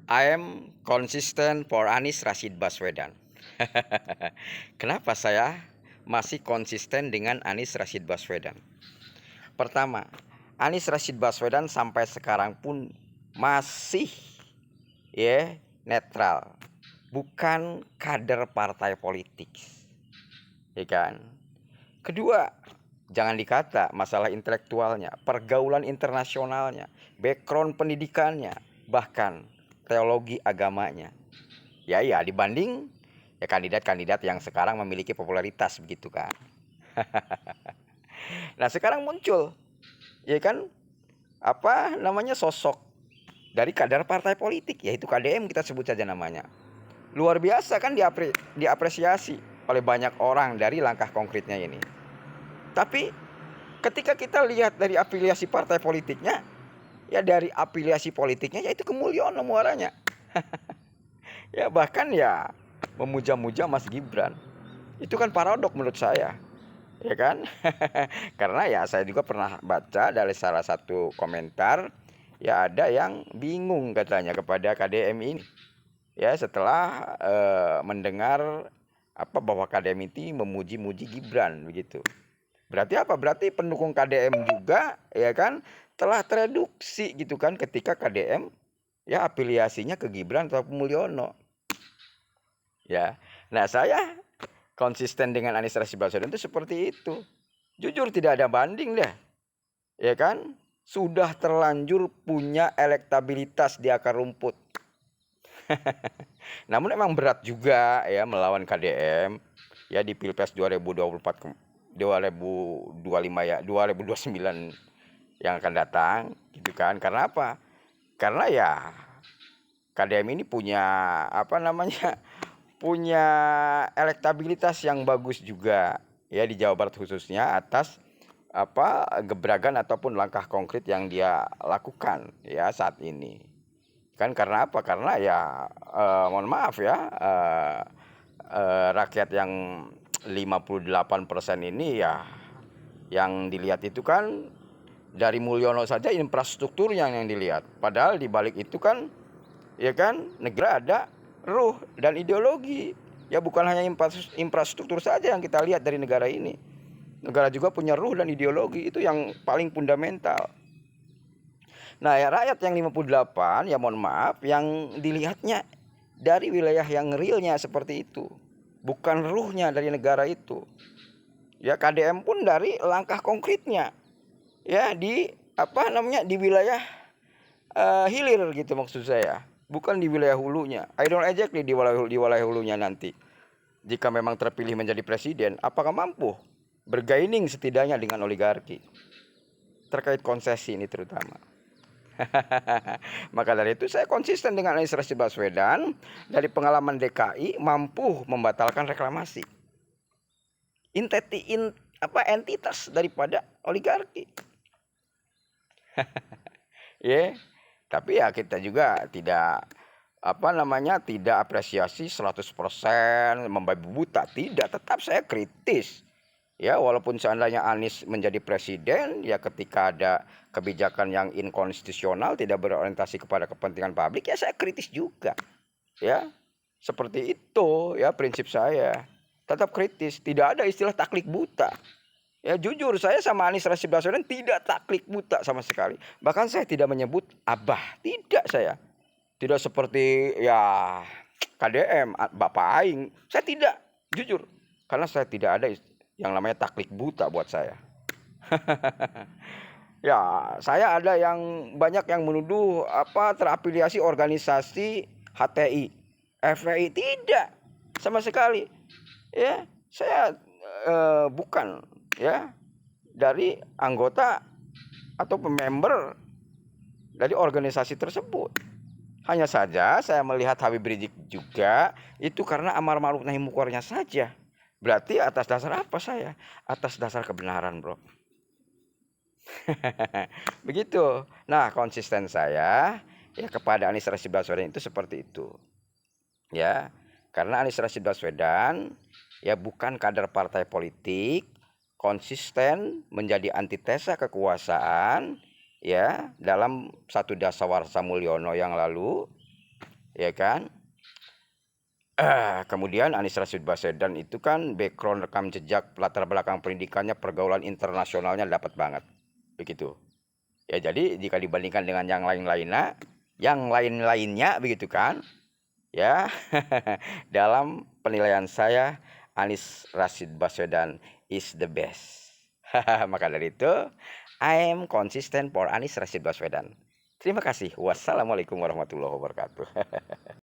I am consistent for Anies Rashid Baswedan. Kenapa saya masih konsisten dengan Anies Rashid Baswedan? Pertama, Anies Rashid Baswedan sampai sekarang pun masih netral, bukan kader partai politik, ya kan? Kedua, jangan dikata masalah intelektualnya, pergaulan internasionalnya, background pendidikannya, bahkan teologi agamanya. Ya dibanding kandidat-kandidat yang sekarang memiliki popularitas begitu kan. Nah, sekarang muncul ya kan sosok dari kader partai politik, yaitu KDM, kita sebut saja namanya. Luar biasa kan diapresiasi oleh banyak orang dari langkah konkretnya ini. Tapi ketika kita lihat dari afiliasi partai politiknya, dari afiliasi politiknya yaitu ke Mulyono muaranya. Ya bahkan memuja-muja Mas Gibran. Itu kan paradok menurut saya. Ya kan? Karena saya juga pernah baca dari salah satu komentar, ada yang bingung katanya kepada KDM ini. Ya setelah mendengar bahwa KDM ini memuji-muji Gibran begitu. Berarti apa? Berarti pendukung KDM juga ya kan telah tereduksi gitu kan ketika KDM afiliasinya ke Gibran atau Mulyono. Ya. Nah, saya konsisten dengan Anies Rashid Baswedan itu seperti itu. Jujur tidak ada banding deh. Ya kan? Sudah terlanjur punya elektabilitas di akar rumput. Namun memang berat juga melawan KDM di Pilpres 2024 2025 2029 yang akan datang gitu kan. Karena apa? Karena KDM ini punya punya elektabilitas yang bagus juga di Jawa Barat, khususnya atas gebrakan ataupun langkah konkret yang dia lakukan saat ini. Kan karena apa? Karena mohon maaf rakyat yang 58% ini yang dilihat itu kan dari Mulyono saja infrastrukturnya yang dilihat. Padahal di balik itu kan negara ada ruh dan ideologi. Bukan hanya infrastruktur saja yang kita lihat dari negara ini. Negara juga punya ruh dan ideologi, itu yang paling fundamental. Nah, rakyat yang 58 mohon maaf yang dilihatnya dari wilayah yang realnya seperti itu. Bukan ruhnya dari negara itu. KDM pun dari langkah konkretnya. Di wilayah hilir gitu maksud saya. Bukan di wilayah hulunya. I don't exactly di wilayah hulunya nanti. Jika memang terpilih menjadi presiden, apakah mampu bergaining setidaknya dengan oligarki? Terkait konsesi ini terutama. Maka dari itu saya konsisten dengan Anies Rashid Baswedan. Dari pengalaman DKI mampu membatalkan reklamasi. Entitas daripada oligarki. Tapi kita juga tidak tidak apresiasi 100% membabi buta, tidak. Tetap saya kritis. Walaupun seandainya Anies menjadi presiden, ketika ada kebijakan yang inkonstitusional, tidak berorientasi kepada kepentingan publik, saya kritis juga. Seperti itu prinsip saya. Tetap kritis, tidak ada istilah taklik buta. Jujur saya sama Anies Rashid Baswedan tidak taklik buta sama sekali. Bahkan saya tidak menyebut abah, tidak saya. Tidak seperti KDM, Bapak Aing. Saya tidak, jujur. Karena saya tidak ada yang namanya taklik buta buat saya. Saya ada yang banyak yang menuduh terafiliasi organisasi HTI, FPI. Tidak, sama sekali. Saya bukan dari anggota atau member dari organisasi tersebut. Hanya saja saya melihat Habib Rizik juga itu karena amar ma'ruf nahi munkharnya saja. Berarti atas dasar apa saya? Atas dasar kebenaran, bro. Begitu. Nah, konsisten saya kepada Anies Rashid Baswedan itu seperti itu. Karena Anies Rashid Baswedan bukan kader partai politik, konsisten menjadi antitesa kekuasaan dalam satu dasawarsa Mulyono yang lalu. ya kan? Kemudian Anies Rashid Baswedan itu kan background rekam jejak latar belakang pendidikannya pergaulan internasionalnya dapat banget begitu ya. Jadi jika dibandingkan dengan yang lain-lainnya begitu kan ya. Dalam penilaian saya Anies Rashid Baswedan is the best. Maka dari itu I am consistent for Anies Rashid Baswedan. Terima kasih. Wassalamualaikum warahmatullahi wabarakatuh.